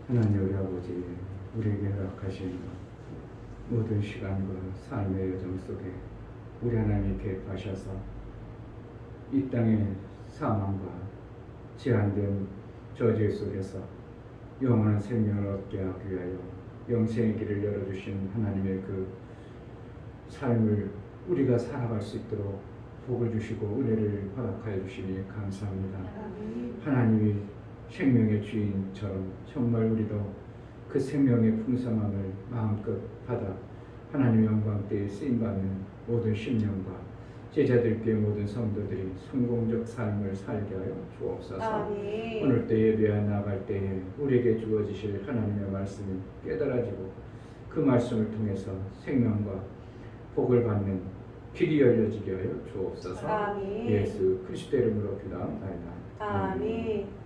하나님 우리 아버지, 우리에게 허락하신 모든 시간과 삶의 여정 속에 우리 하나님이 개입하셔서 이 땅의 사망과 제한된 저주의 속에서 영원한 생명을 얻게 하기 위하여 영생의 길을 열어주신 하나님의 그 삶을 우리가 살아갈 수 있도록 복을 주시고 은혜를 허락하여 주시니 감사합니다. 하나님이 생명의 주인처럼 정말 우리도 그 생명의 풍성함을 마음껏 받아 하나님의 영광때에 쓰임받는 모든 신령과 제자들께 모든 성도들이 성공적 삶을 살게 하여 주옵소서. 오늘 때 예배에 나갈 때에 우리에게 주어지실 하나님의 말씀이 깨달아지고 그 말씀을 통해서 생명과 복을 받는 길이 열려지게 하여 주옵소서. 예수 그리스도의 이름으로 기도합니다. 아멘.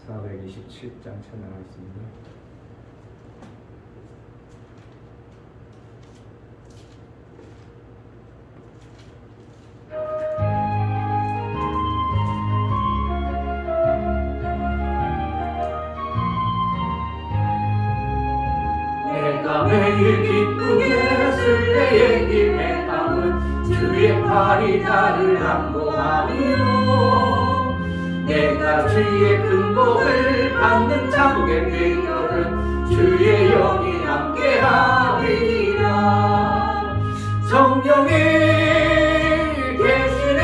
427장 찬양하겠습니다. 내가 매일 기쁘게 술래의 힘에 담은 주의 팔이 나를 안보하며 내가 주의 큰 복을 받는 참된 비결은 주의 영이 함께하리라. 성령이 계시네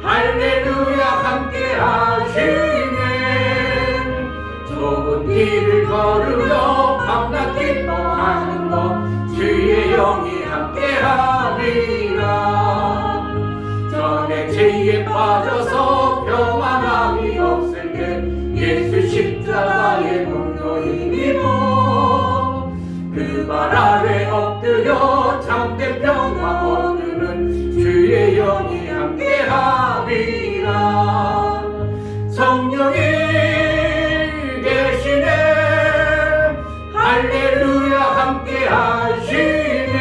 할렐루야 함께하시네. 좁은 길을 걸으며 밤낮 기뻐하는 것 주의 영이 함께하리라. 전에 죄에 빠져서 평안함이 없을 때 예수 십자가의 공로 힘입어 그 발 아래 엎드려 참된 평화 얻는 주의 영이 함께하리라. 성령이 계시네 할렐루야 함께하시네.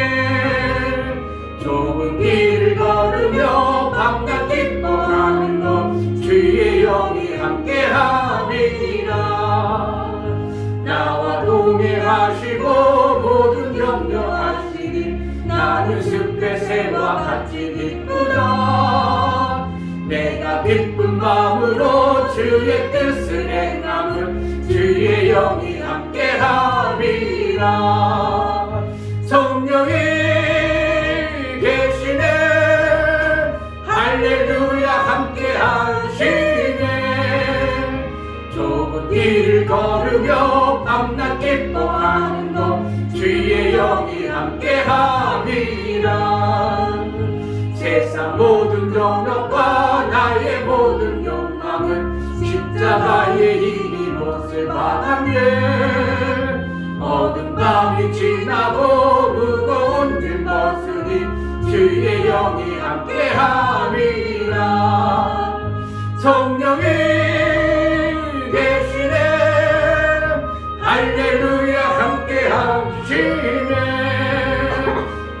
좁은 길을 걸으며 밤낮 기뻐하는 것 주의 영이 함께하리라. 나와 동행하시고 모든 격려하시니 나는 숲의 새와 같이 기쁘다. 내가 기쁜 마음으로 주의 뜻을 행함은 주의 영이 함께하리라. 성령이 계시네 할렐루야 함께하시네. 좁은 길을 걸으며 밤낮 기뻐하는 것 주의 영이 함께하리라. 세상 모든 경력과 나의 모든 욕망은 십자가의 힘이 못을 받았네. 어두운 밤이 지나고 무거운 짐 벗으니 주의 영이 함께하리라. 성령이 계시네 할렐루야 함께하시네.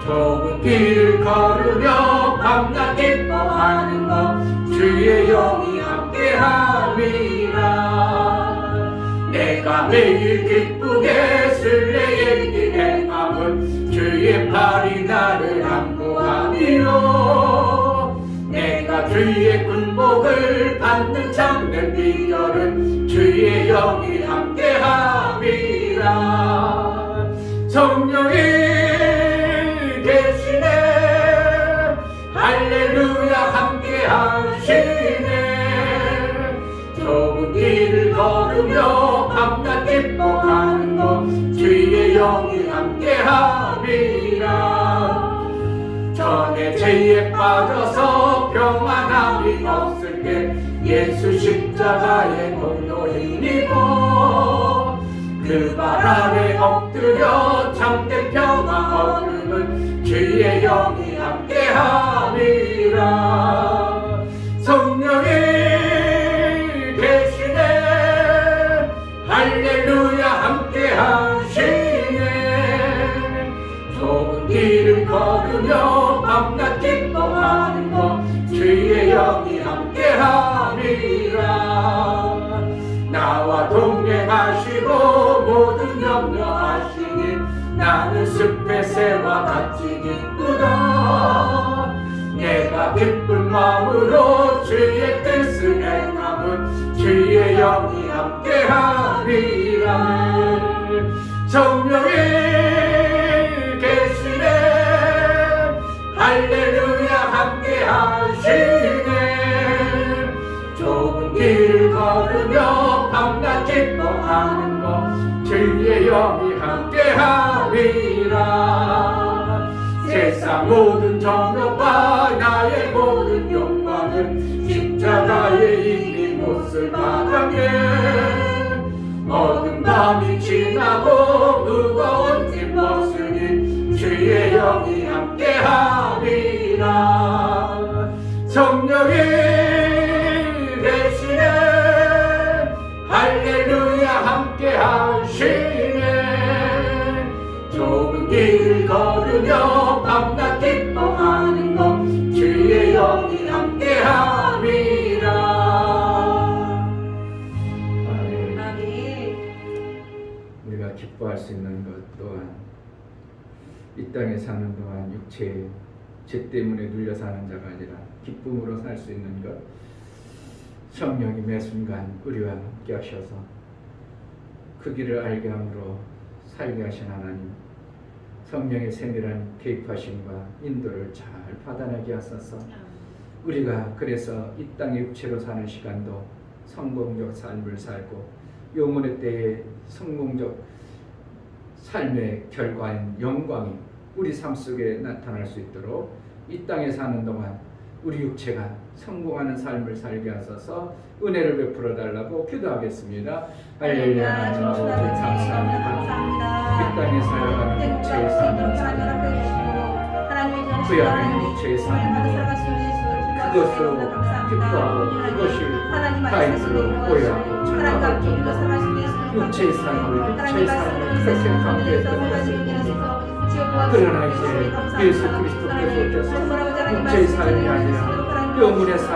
좁은 길을 걸으며 밤낮 기뻐하는 것 주의 영이 함께하리라. 내가 매일 기쁘게 술래의 길에 감은 주의 팔이 나를 안보하며 내가 주의 군복을 받는 참된 비결은 주의 영이 함께하리라. 성령이 계시네 할렐루야 함께하시네. 좁은 길을 걸으며 밤낮 기뻐하는 것 주의 영이 함께하리라. 전에 죄에 빠져서 평안함이 없을 때 예수 십자가의 공로 힘입어 그 발 아래 엎드려 참된 평화 얻는 주의 영이 함께하리라. 성령이 계시네 할렐루야 함께하시네. 좁은 길을 걸으며 밤낮 기뻐하는 것 마음으로 주의 뜻을 행함은 주의 영이 함께하리라. 성령이 계시네 할렐루야 함께하시네. 좁은 길 걸으며 밤낮 기뻐하는 것 주의 영이 함께하리라. 세상 모든 정욕과 나의 모든 욕망은 십자가에 이미 못을 박았네. 어두운 밤이 지나고 무거운 짐 벗으니 주의 영이 함께하리라. 성령이 계시네 할렐루야 함께하시네. 좁은 길을 걸으며 밤낮 기뻐하는 것 주의 영이 함께함이라. 아멘. 우리가 기뻐할 수 있는 것 또한 이 땅에 사는 동안 육체의 죄 때문에 눌려 사는 자가 아니라 기쁨으로 살 수 있는 것, 성령이 매 순간 우리와 함께 하셔서 그 길을 알게 함으로 살게 하신 하나님, 성령의 세밀한 개입하심과 인도를 잘 받아내게 하소서. 우리가 그래서 이 땅의 육체로 사는 시간도 성공적 삶을 살고 영혼의 때에 성공적 삶의 결과인 영광이 우리 삶 속에 나타날 수 있도록 이 땅에 사는 동안 우리 육체가 성공하는 삶을 살게 하소서. 은혜를 베풀어 달라고 기도하겠습니다. 할렐루야. 하나님 아버지 감사합니다. 이 땅에 살아가는 육체의 삶을 살고 그 안에 육체의 삶으로 그것으로 기뻐하고 그것이 타인으로 오해하고 착각할 정도로 육체의 삶을 그렇게 강조했던 것을 그러나 이제 예수 그리스도께서 오셔서 육체의 삶이 아니라 영혼의 삶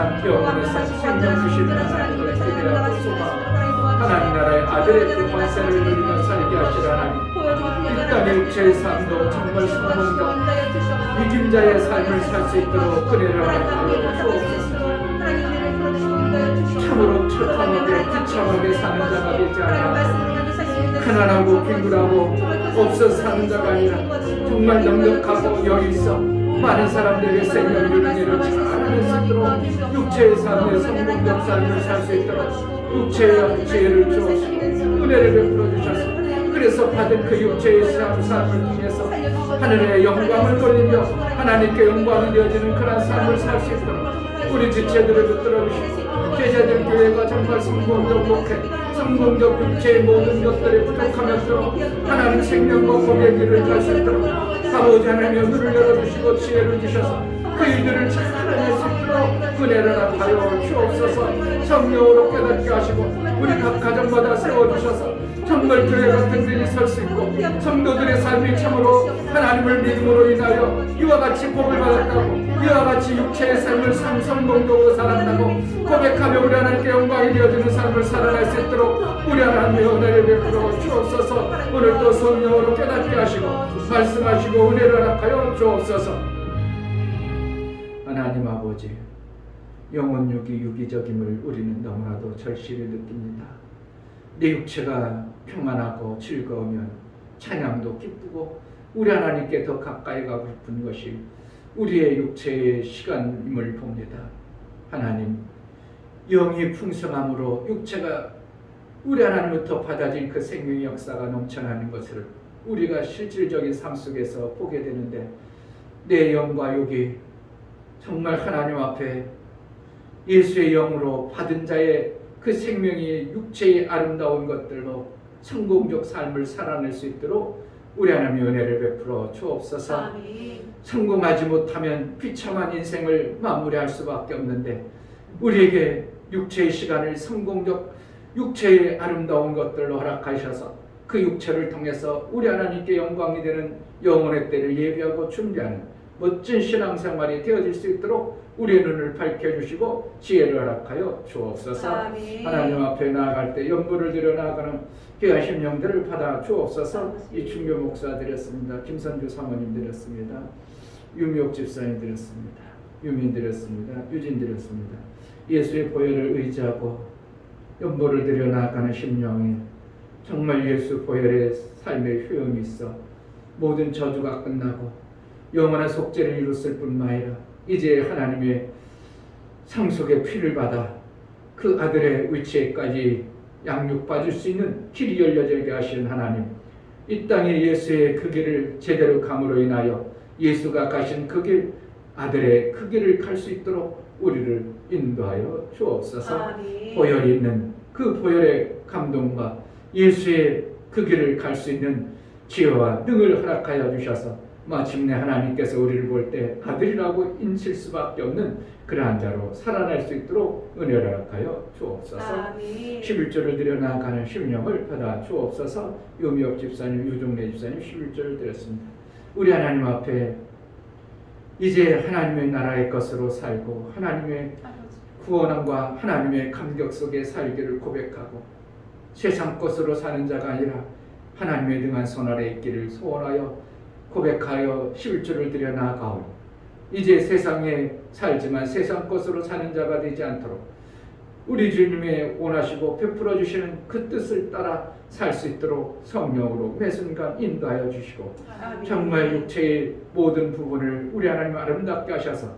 생명 주시는 하나님을 기대하고 소망하고 하나님 나라의 아들의 그 권세를 누리며 살게 하시라. 하나님, 이 땅의 육체의 삶도 정말 성공적 위임자의 삶을 살 수 있도록 은혜를 하나님으로 주옵소서. 참으로 처참하게 비참하게 사는 자가 되지 않아 가난하고 빈굴하고 없어 사는 자가 아니라 정말 넉넉하고 여기 있어 많은 사람들에게 생명 주는 일을 잘할 수 있도록 육체의 삶의 성공적 삶을 살 수 있도록 육체의 지혜를 주옵시고 은혜를 베풀어 주셔서 그래서 받은 그 육체의 삶을 통해서 하늘의 영광을 돌리며 하나님께 영광이 되어지는 그런 삶을 살 수 있도록 우리 지체들을 붙들어 주시고 제자들 교회가 정말 성공적 목회 성공적 육체의 모든 것들이 부족하면서 하나님 생명과 복의 길을 갈 수 있도록 아버지 하나님의 눈을 열어주시고 지혜를 주셔서 그 일들을 잘 해낼 수 있도록 은혜를 하여 주옵소서. 성령으로 깨닫게 하시고 우리 각 가정마다 세워주셔서 정말 교회 같은 데이 설 수 있고 성도들의 삶이 참으로 하나님을 믿음으로 인하여 이와 같이 복을 받았다고 이와 같이 육체의 삶을 성공적으로 살았다고 고백하며 우리 하나님께 영광이 되어지는 삶을 살아갈 수 있도록 우리 하나님의 은혜를 베풀어 주옵소서. 오늘도 성령으로 깨닫게 하시고 말씀하시고 은혜를 허락하여 주옵소서. 하나님 아버지, 영혼육이 유기적임을 우리는 너무나도 절실히 느낍니다. 내 육체가 평안하고 즐거우면 찬양도 기쁘고 우리 하나님께 더 가까이 가고 싶은 것이 우리의 육체의 시간임을 봅니다. 하나님, 영이 풍성함으로 육체가 우리 하나님부터 받아진 그 생명의 역사가 넘쳐나는 것을 우리가 실질적인 삶 속에서 보게 되는데 내 영과 육이 정말 하나님 앞에 예수의 영으로 받은 자의 그 생명이 육체의 아름다운 것들로 성공적 삶을 살아낼 수 있도록 우리 하나님의 은혜를 베풀어 주옵소서. 아멘. 성공하지 못하면 비참한 인생을 마무리할 수밖에 없는데 우리에게 육체의 시간을 성공적 육체의 아름다운 것들로 허락하셔서 그 육체를 통해서 우리 하나님께 영광이 되는 영혼의 때를 예비하고 준비하는 멋진 신앙생활이 되어질 수 있도록 우리의 눈을 밝혀주시고 지혜를 허락하여 주옵소서. 아멘. 하나님 앞에 나아갈 때 연부를 들여 나아가는 귀하신 영들을 받아 주옵소서. 이충교 목사 드렸습니다. 김선주 사모님 드렸습니다. 유미옥 집사님 드렸습니다. 유민드렸습니다. 유진드렸습니다. 예수의 보혈을 의지하고 연보를 드려 나아가는 심령에 정말 예수 보혈의 삶의 효용이 있어 모든 저주가 끝나고 영원한 속죄를 이뤘을 뿐만 아니라 이제 하나님의 상속의 피를 받아 그 아들의 위치에까지 양육받을 수 있는 길이 열려지게 하시는 하나님, 이 땅에 예수의 그 길을 제대로 감으로 인하여 예수가 가신 그 길, 아들의 그 길을 갈 수 있도록 우리를 인도하여 주옵소서. 아멘. 보혈이 있는 그 보혈의 감동과 예수의 그 길을 갈 수 있는 지혜와 능을 허락하여 주셔서 마침내 하나님께서 우리를 볼 때 아들이라고 인칠 수밖에 없는 그러한 자로 살아날 수 있도록 은혜를 허락하여 주옵소서. 아멘. 11조를 드려 나아가는 심령을 받아 주옵소서. 유미옥 집사님, 유종래 집사님 11조를 드렸습니다. 우리 하나님 앞에 이제 하나님의 나라의 것으로 살고 하나님의 구원함과 하나님의 감격 속에 살기를 고백하고 세상 것으로 사는 자가 아니라 하나님의 등한 손 아래 있기를 소원하여 고백하여 11조를 드려 나아가오니 이제 세상에 살지만 세상 것으로 사는 자가 되지 않도록 우리 주님의 원하시고 베풀어 주시는 그 뜻을 따라 살 수 있도록 성령으로 매 순간 인도하여 주시고 아멘. 정말 육체의 모든 부분을 우리 하나님 아름답게 하셔서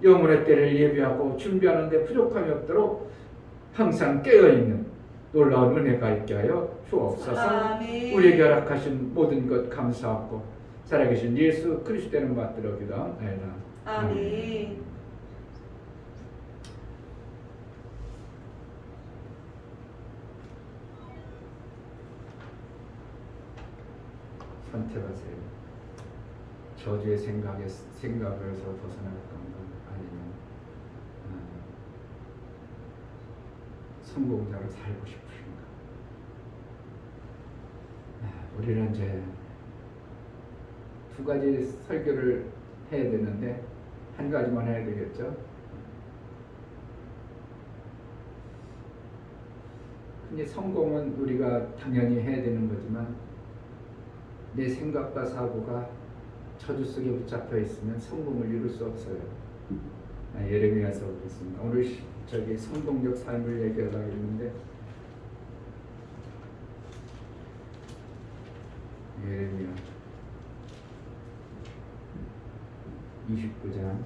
영혼의 때를 예비하고 준비하는 데 부족함이 없도록 항상 깨어있는 놀라운 은혜가 있게 하여 주옵소서. 아멘. 우리에게 허락하신 모든 것 감사하고 살아계신 예수 그리스도를 받들어 기도하옵나이다. 아멘. 선택하세요. 저주의 생각에서 벗어날 건가 아니면 성공자로 살고 싶으신가. 우리는 이제 두 가지 설교를 해야 되는데 한 가지만 해야 되겠죠. 근데 성공은 우리가 당연히 해야 되는 거지만 내 생각과 사고가 저주 속에 붙잡혀 있으면 성공을 이룰 수 없어요. 예레미야서 보겠습니다. 오늘 저기 성공적 삶을 얘기하려고 했는데 예레미야 29장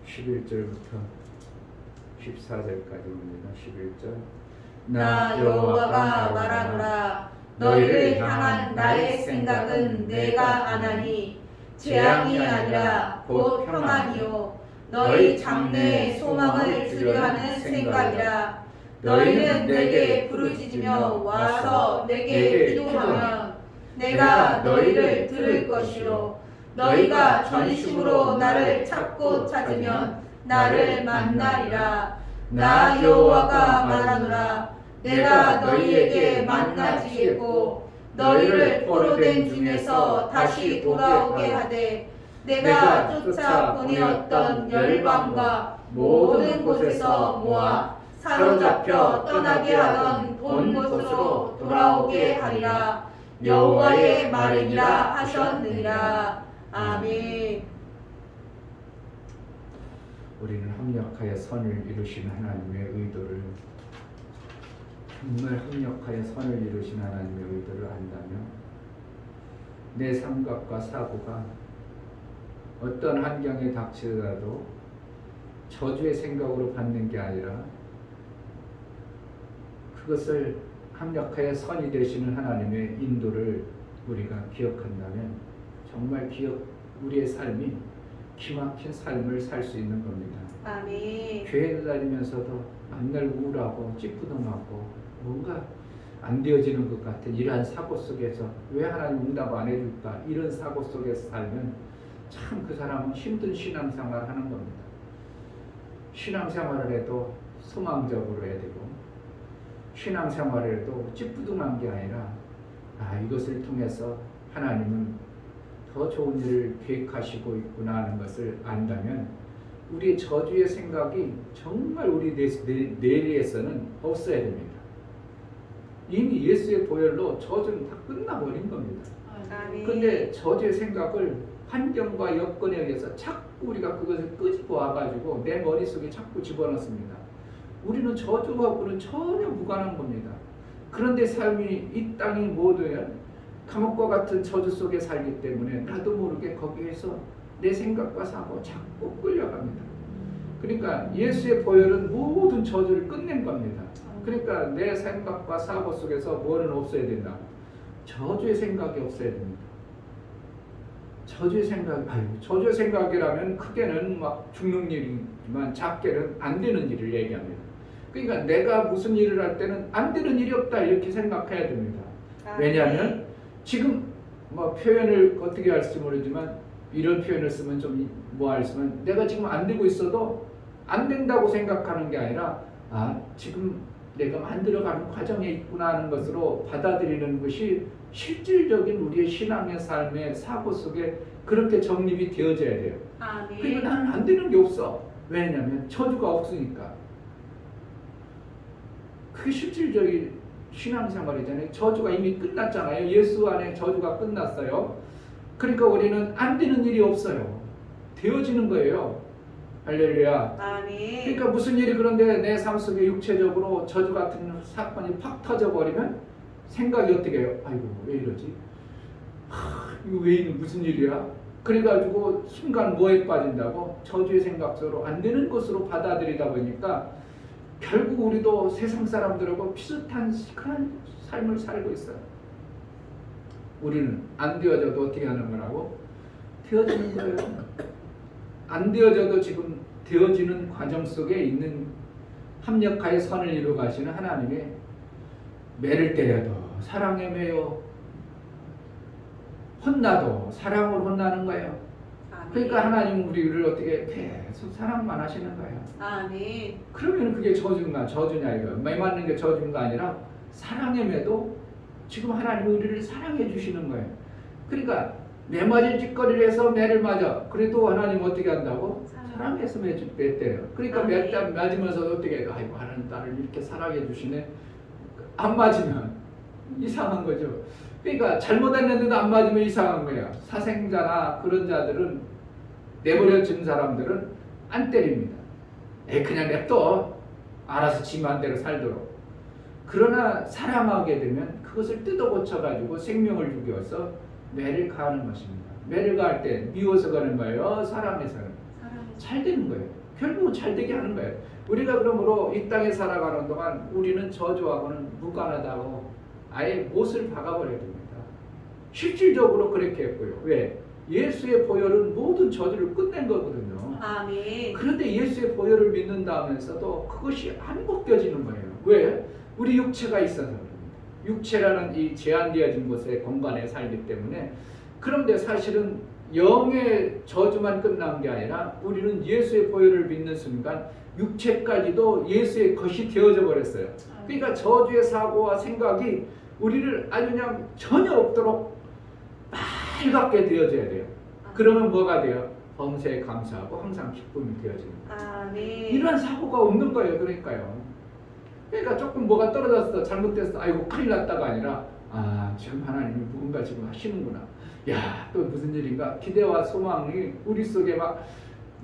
11절부터 14절까지 옵니다. 11절 나 여호와가 말하노라. 너희를 향한 나의 생각은 내가 아나니 재앙이 아니라 곧 평안이요 너희 장래의 소망을 주려하는 생각이라. 너희는 내게 부르짖으며 와서 내게 기도하면 내가 너희를 들을 것이요 너희가 전심으로 나를 찾고 찾으면 나를 만나리라. 나 여호와가 말하노라. 내가 너희에게 만나지겠고 너희를 포로된 중에서 다시 돌아오게 하되 내가 쫓아 보내었던 열방과 모든 곳에서 모아 사로잡혀 떠나게 하던 본 곳으로 돌아오게 하리라. 여호와의 말이니라 하셨느니라. 아멘. 우리는 합력하여 선을 이루신 하나님의 의도를 정말 합력하여 선을 이루신 하나님의 의도를 안다면 내 생각과 사고가 어떤 환경에 닥치더라도 저주의 생각으로 받는 게 아니라 그것을 합력하여 선이 되시는 하나님의 인도를 우리가 기억한다면 정말 우리의 삶이 기막힌 삶을 살 수 있는 겁니다. 아멘. 교회 다니면서도 맨날 우울하고 찌뿌둥하고 뭔가 안 되어지는 것 같은 이러한 사고 속에서 왜 하나님 응답 안 해줄까 이런 사고 속에서 살면 참 그 사람은 힘든 신앙생활을 하는 겁니다. 신앙생활을 해도 소망적으로 해야 되고 신앙생활을 해도 찌뿌둥한 게 아니라 이것을 통해서 하나님은 더 좋은 일을 계획하시고 있구나 하는 것을 안다면 우리의 저주의 생각이 정말 우리 뇌리에서는 없어야 됩니다. 이미 예수의 보혈로 저주는 다 끝나버린 겁니다. 아멘. 근데 저주의 생각을 환경과 여건에 의해서 자꾸 우리가 그것을 끄집어 와가지고 내 머릿속에 자꾸 집어넣습니다. 우리는 저주하고는 전혀 무관한 겁니다. 그런데 삶이 이 땅이 모두에 감옥과 같은 저주 속에 살기 때문에 나도 모르게 거기에서 내 생각과 사고 자꾸 끌려갑니다. 그러니까 예수의 보혈은 모든 저주를 끝낸 겁니다. 그러니까 내 생각과 사고 속에서 뭐는 없어야 된다? 저주의 생각이 없어야 됩니다. 저주의 생각이라면 크게는 막 죽는 일이지만 작게는 안 되는 일을 얘기합니다. 그러니까 내가 무슨 일을 할 때는 안 되는 일이 없다 이렇게 생각해야 됩니다. 왜냐하면 지금 뭐 표현을 어떻게 할지 모르지만 이런 표현을 쓰면 좀 뭐할 쓰면 내가 지금 안 되고 있어도 안 된다고 생각하는 게 아니라 지금 내가 만들어가는 과정에 있구나 하는 것으로 받아들이는 것이 실질적인 우리의 신앙의 삶의 사고 속에 그렇게 정립이 되어져야 돼요. 그러니까 나는 안 되는 게 없어. 왜냐하면 저주가 없으니까. 그게 실질적인 신앙생활이잖아요. 저주가 이미 끝났잖아요. 예수 안에 저주가 끝났어요. 그러니까 우리는 안 되는 일이 없어요. 되어지는 거예요. 할렐루야. 아멘. 그러니까 무슨 일이 그런데 내 삶 속에 육체적으로 저주 같은 사건이 팍 터져버리면 생각이 어떻게 해요? 아이고 왜 이러지? 이거 왜 이런 무슨 일이야? 그래가지고 순간 뭐에 빠진다고? 저주의 생각 속으로 안 되는 것으로 받아들이다 보니까 결국 우리도 세상 사람들하고 비슷한 그런 삶을 살고 있어요. 우리는 안 되어져도 어떻게 하는 거라고? 되어지는 거예요. 안 되어져도 지금 되어지는 과정 속에 있는 합력하여 선을 이루어 가시는 하나님의 매를 때려도 사랑에 매여 혼나도 사랑으로 혼나는 거예요. 그러니까 하나님은 우리를 어떻게 계속 사랑만 하시는 거예요. 아멘. 그러면 그게 저주냐 이거. 매 맞는 게 저주가 아니라 사랑에 매도 지금 하나님은 우리를 사랑해 주시는 거예요. 그러니까 매 맞은 짓거리를 해서 매를 맞아. 그래도 하나님 어떻게 한다고? 사랑해서 매 때요. 그러니까 매 맞으면서 어떻게 해요? 아이고 하나님 나를 이렇게 사랑해 주시네. 안 맞으면 이상한 거죠. 그러니까 잘못했는데도 안 맞으면 이상한 거예요. 사생자나 그런 자들은 내버려진 사람들은 안 때립니다. 그냥 냅둬. 알아서 지 맘대로 살도록. 그러나 사랑하게 되면 그것을 뜯어 고쳐가지고 생명을 죽여서 매를 가하는 것입니다. 매를 가할 때 미워서 가는 거예요? 사랑해서는? 잘 되는 거예요. 결국은 잘 되게 하는 거예요. 우리가 그러므로 이 땅에 살아가는 동안 우리는 저주하고는 무관하다고 아예 못을 박아버려야 됩니다. 실질적으로 그렇게 했고요. 왜? 예수의 보혈은 모든 저주를 끝낸 거거든요. 아멘. 그런데 예수의 보혈을 믿는다 하면서도 그것이 안 벗겨지는 거예요. 왜? 우리 육체가 있어서 그럽니다. 육체라는 이 제한되어진 곳에 공간에 살기 때문에. 그런데 사실은 영의 저주만 끝난 게 아니라 우리는 예수의 보혈을 믿는 순간 육체까지도 예수의 것이 되어져 버렸어요. 그러니까 저주의 사고와 생각이 우리를 아주 그냥 전혀 없도록 빨갛게 되어져야 돼요. 그러면 뭐가 돼요? 범사에 감사하고 항상 기쁨이 되어집니다. 아멘. 이러한 사고가 없는 거예요. 그러니까 조금 뭐가 떨어졌어, 잘못됐어, 아이고 큰일 났다가 아니라 지금 하나님이 누군가 지금 하시는구나. 야, 또 무슨 일인가? 기대와 소망이 우리 속에 막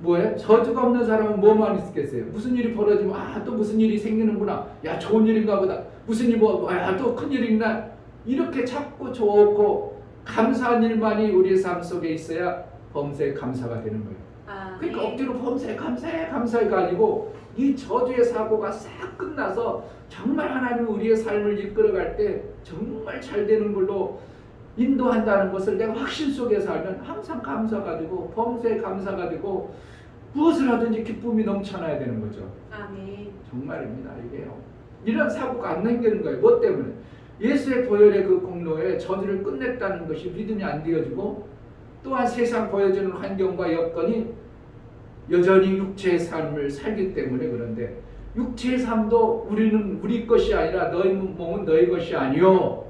뭐예요? 저주가 없는 사람은 뭐만 있겠어요? 무슨 일이 벌어지면 또 무슨 일이 생기는구나. 야, 좋은 일인가 보다. 무슨 일 또 큰 일이 있나? 이렇게 자꾸 좋고 감사한 일만이 우리의 삶 속에 있어야 범사에 감사가 되는 거예요. 그러니까 억지로 범사에 감사해가 아니고 이 저주의 사고가 싹 끝나서 정말 하나님이 우리의 삶을 이끌어갈 때 정말 잘 되는 걸로 인도한다는 것을 내가 확신 속에 살면 항상 감사가 되고 범사에 감사가 되고 무엇을 하든지 기쁨이 넘쳐나야 되는 거죠. 아멘. 정말입니다. 이게요. 이런 사고가 안 생기는 거예요. 뭐 때문에? 예수의 보혈의 그 공로에 저주를 끝냈다는 것이 믿음이 안 되어지고 또한 세상 보여주는 환경과 여건이 여전히 육체의 삶을 살기 때문에. 그런데 육체의 삶도 우리는 우리 것이 아니라 너희 몸은 너희 것이 아니요.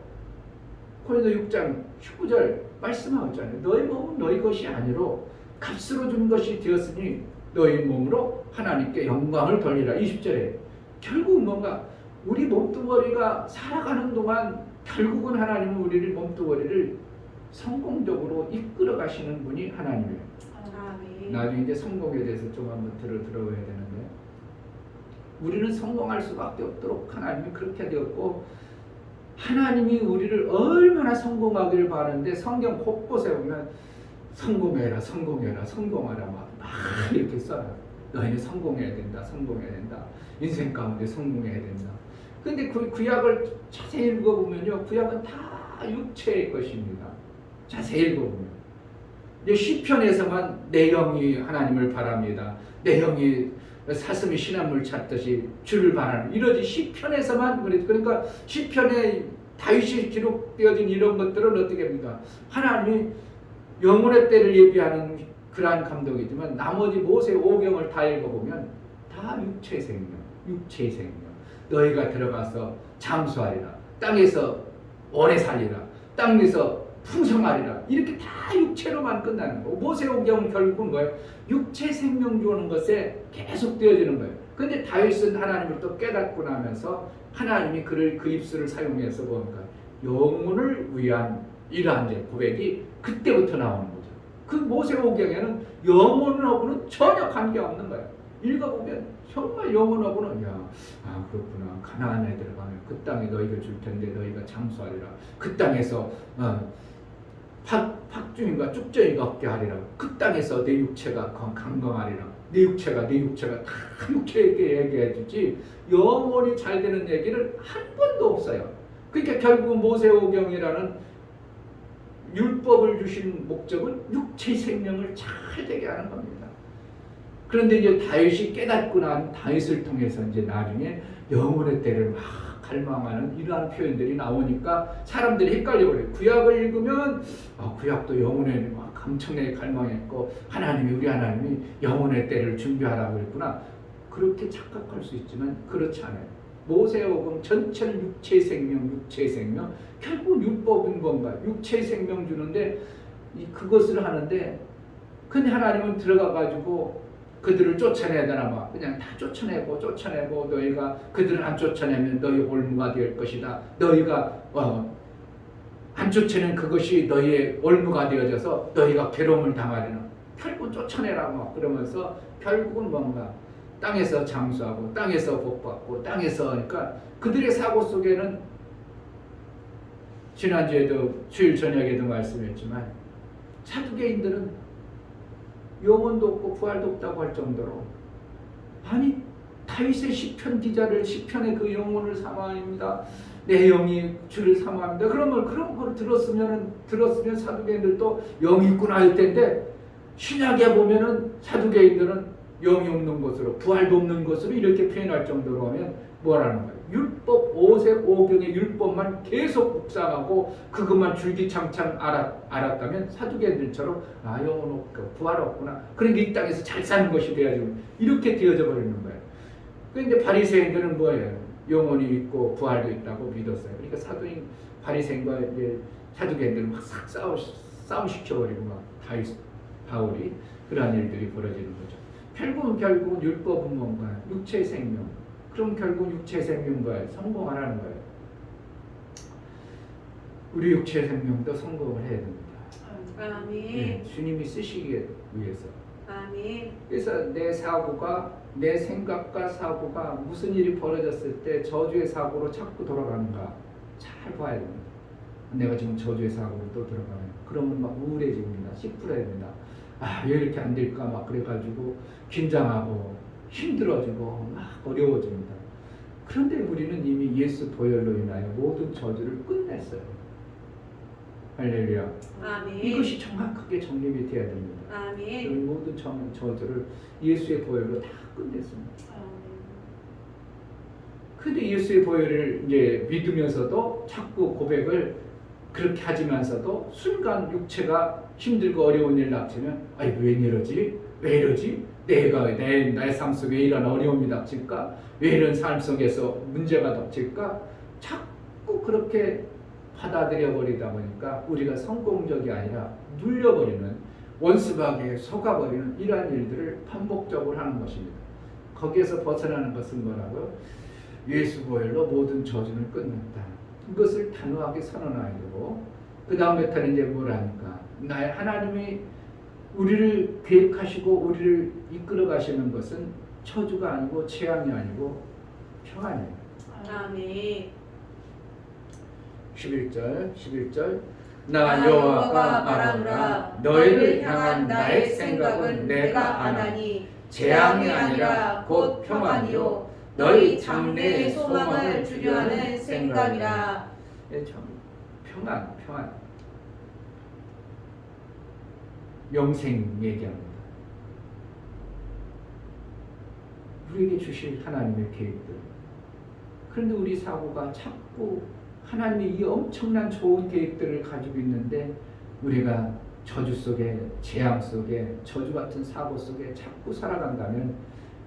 고린도 6장 19절 말씀하고 있잖아요. 너희 몸은 너희 것이 아니로 값으로 준 것이 되었으니 너희 몸으로 하나님께 영광을 돌리라. 20절에 결국 뭔가 우리 몸뚱어리가 살아가는 동안 결국은 하나님은 우리를 몸뚱어리를 성공적으로 이끌어 가시는 분이 하나님이에요. 아멘. 나중에 이제 성공에 대해서 좀 한번 들어봐야 되는데, 우리는 성공할 수밖에 없도록 하나님이 그렇게 되었고, 하나님이 우리를 얼마나 성공하기를 바라는데 성경 곳곳에 보면 성공해라, 성공해라, 성공하라 막 이렇게 써요. 너희는 성공해야 된다, 성공해야 된다. 인생 가운데 성공해야 된다. 근데 그 구약을 자세히 읽어보면요, 구약은 다 육체의 것입니다. 자세히 읽어보면 이제 시편에서만 내 영이 하나님을 바랍니다. 내 영이 사슴이 신한물 찾듯이 주를 바라는, 이러지 시편에서만 그러니까 시편에 다윗이 기록되어진 이런 것들은 어떻게 합니까? 하나님이 영혼의 때를 예비하는 그러한 감독이지만 나머지 모세 오경을 다 읽어보면 다 육체의 생명, 육체의 생명. 너희가 들어가서 장수하리라, 땅에서 오래 살리라, 땅에서 풍성하리라, 이렇게 다 육체로만 끝나는 거고, 모세오경은 결국은 뭐예요? 육체 생명 주는 것에 계속 되어지는 거예요. 근데 다윗은 하나님을 또 깨닫고 나면서 하나님이 그를 그 입술을 사용해서 뭡니까? 영혼을 위한 이러한 고백이 그때부터 나오는 거죠. 그 모세오경에는 영혼하고는 전혀 관계없는 거예요. 읽어보면 정말 영혼하고는 그렇구나, 가나안에 들어가면 그 땅에 너희가 줄 텐데 너희가 장수하리라, 그 땅에서 팥중이가 쭉정이가 없게 하리라, 그 땅에서 내 육체가 강건하리라, 내 육체가 다 육체에게 얘기해 주지 영혼이 잘 되는 얘기를 한 번도 없어요. 그러니까 결국 모세오경이라는 율법을 주신 목적은 육체 생명을 잘 되게 하는 겁니다. 그런데 이제 다윗이 깨닫고 난 다윗을 통해서 이제 나중에 영혼의 때를 막 갈망하는 이러한 표현들이 나오니까 사람들이 헷갈려버려요. 구약을 읽으면 구약도 영혼에 막 엄청나게 갈망했고 하나님이, 우리 하나님이 영혼의 때를 준비하라고 했구나, 그렇게 착각할 수 있지만 그렇지 않아요. 모세오경 전체는 육체의 생명, 결국 율법은 뭔가 육체의 생명 주는데 그것을 하는데, 근데 하나님은 들어가 가지고 그들을 쫓아내야 되나 봐. 그냥 다 쫓아내고 너희가 그들을 안 쫓아내면 너희 올무가 될 것이다. 너희가 안 쫓아낸 그것이 너희의 올무가 되어져서 너희가 괴로움을 당하리라. 결국 쫓아내라 막 그러면서 결국은 뭔가 땅에서 장수하고 땅에서 복받고 땅에서, 그러니까 그들의 사고 속에는 지난주에도 주일 저녁에도 말씀했지만 사두개인들은 영혼도 없고 부활도 없다고 할 정도로, 아니 다윗의 시편 기자를 시편의 그 영혼을 사모합니다. 내 영이 주를 사모합니다. 그러면 그런 걸 들었으면 사두개인들도 영이 있구나 할 텐데, 신약에 보면은 사두개인들은 영이 없는 것으로, 부활도 없는 것으로 이렇게 표현할 정도로 하면 뭐라는 거예요? 율법, 모세오경의 율법만 계속 묵상하고 그것만 줄기창창 알았다면 사두개인들처럼 영혼 없고 부활 없구나, 그러니까 이 땅에서 잘 사는 것이 돼야지, 이렇게 되어져 버리는 거예요. 그런데 바리새인들은 뭐예요? 영혼이 있고 부활도 있다고 믿었어요. 그러니까 바리새인과 이제 사두개인들은 막 싹 싸움 시켜버리고 막 바울이 그러한 일들이 벌어지는 거죠. 결국은 율법은 뭔가 육체의 생명. 그럼 결국 육체의 생명 뭐예요? 성공하라는 거예요. 우리 육체의 생명도 성공을 해야 됩니다. 아멘. 네, 주님이 쓰시기 위해서. 아멘. 그래서 내 생각과 사고가 무슨 일이 벌어졌을 때 저주의 사고로 자꾸 돌아가는가 잘 봐야 됩니다. 내가 지금 저주의 사고로 또 들어가면, 그러면 막 우울해집니다. 찌푸려집니다. 왜 이렇게 안 될까 막 그래가지고 긴장하고 힘들어지고 막 어려워집니다. 그런데 우리는 이미 예수 보혈로 인하여 모든 저주를 끝냈어요. 할렐루야. 아멘. 이것이 정확하게 정립이 돼야 됩니다. 아멘. 모든 저주를 예수의 보혈로 다 끝냈습니다. 근데 예수의 보혈을 이제 믿으면서도 자꾸 고백을 그렇게 하지만서도 순간 육체가 힘들고 어려운 일 닥치면 왜 이러지? 왜 이러지? 나의 삶 속에 이런 어려움이 닥칠까? 왜 이런 삶 속에서 문제가 닥칠까? 자꾸 그렇게 받아들여 버리다 보니까 우리가 성공적이 아니라 눌려버리는, 원수박에 속아버리는 이러한 일들을 반복적으로 하는 것입니다. 거기에서 벗어나는 것은 뭐라고요? 예수 보혈로 모든 저주는 끝났다. 이것을 단호하게 선언해야 되고, 그 다음부터는 이제 뭐라니까, 나의 하나님이 우리를 계획하시고 우리를 이끌어 가시는 것은 저주가 아니고 재앙이 아니고 평안이에요. 아멘. 11절 나 여호와가 말하노라 너희를 향한 나의 생각은 내가 아나니 재앙이 아니라 곧 평안이요 너희 장래의 소망을 주려하는 생각이라. 예, 참 평안 영생 얘기합니다. 우리에게 주실 하나님의 계획들. 그런데 우리 사고가 자꾸 하나님이 이 엄청난 좋은 계획들을 가지고 있는데 우리가 저주 속에, 재앙 속에, 저주 같은 사고 속에 자꾸 살아간다면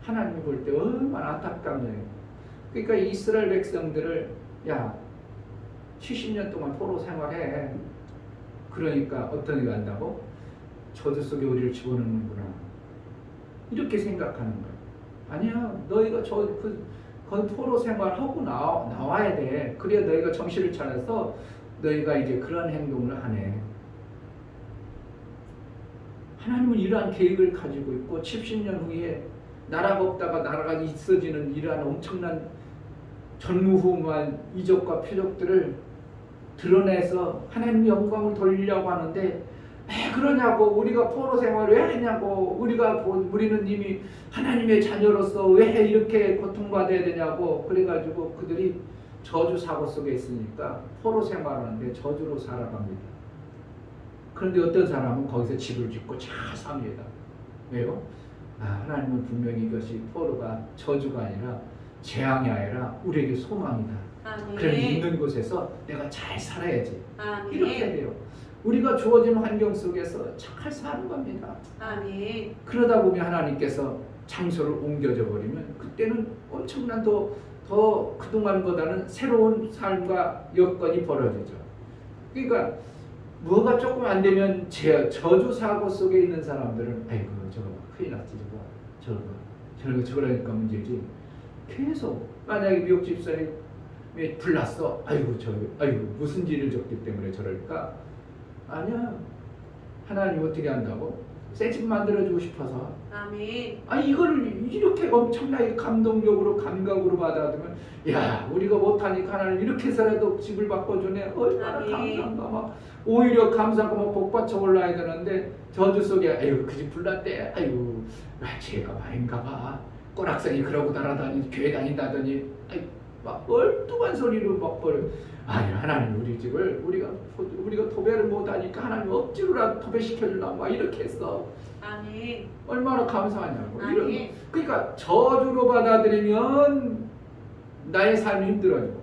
하나님이 볼 때 얼마나 안타깝네요. 그러니까 이스라엘 백성들을 야 70년 동안 포로 생활해. 그러니까 어떤 일을 한다고? 저주 속에 우리를 집어넣는구나. 이렇게 생각하는 거예요. 아니야, 너희가 거기 포로 생활하고 나와야 돼. 그래야 너희가 정신을 차려서 너희가 이제 그런 행동을 하네. 하나님은 이러한 계획을 가지고 있고 70년 후에 나라가 없다가 나라가 있어지는 이러한 엄청난 전무후무한 이적과 표적들을 드러내서 하나님 영광을 돌리려고 하는데 왜 그러냐고, 우리가 포로 생활을 왜 했냐고, 우리는 이미 하나님의 자녀로서 왜 이렇게 고통받아야 되냐고. 그래가지고 그들이 저주 사고 속에 있으니까 포로 생활하는데 저주로 살아갑니다. 그런데 어떤 사람은 거기서 집을 짓고 잘 삽니다. 왜요? 하나님은 분명히 이것이 포로가 저주가 아니라 재앙이 아니라 우리에게 소망이다. 아멘. 그럼 있는 곳에서 내가 잘 살아야지. 아멘. 이렇게 돼요. 우리가 주어진 환경 속에서 잘 사는 겁니다. 아멘. 그러다 보면 하나님께서 장소를 옮겨져 버리면 그때는 엄청난 더 그동안보다는 새로운 삶과 여건이 벌어지죠. 그러니까 뭐가 조금 안 되면 저주 사고 속에 있는 사람들은 아이고 저거 큰일 났지 저거라니까 문제지. 계속 만약에 미국 집사람이 불났어. 아이고 무슨 일을 졌기 때문에 저럴까? 아니야. 하나님 어떻게 한다고? 새 집 만들어주고 싶어서. 아멘. 이걸 이렇게 엄청나게 감동적으로 감각으로 받아들면 야 우리가 못하니까 하나님 이렇게 해서라도 집을 바꿔주네. 얼마나 아멘. 감사한가. 막 오히려 감사하고 막 복받쳐 올라야 되는데 저주 속에 아이고 그 집 불났대. 아이고 죄가 많은가 봐. 꼬락서니 그러고 교회 다닌다더니 막 얼뚱한 소리로 막 버려. 아니 하나님 우리 집을 우리가 도배를 못하니까 하나님 억지로라도 도배시켜주려고 막 이렇게 했어. 아멘. 얼마나 감사하냐고. 아멘. 그러니까 저주로 받아들이면 나의 삶이 힘들어지고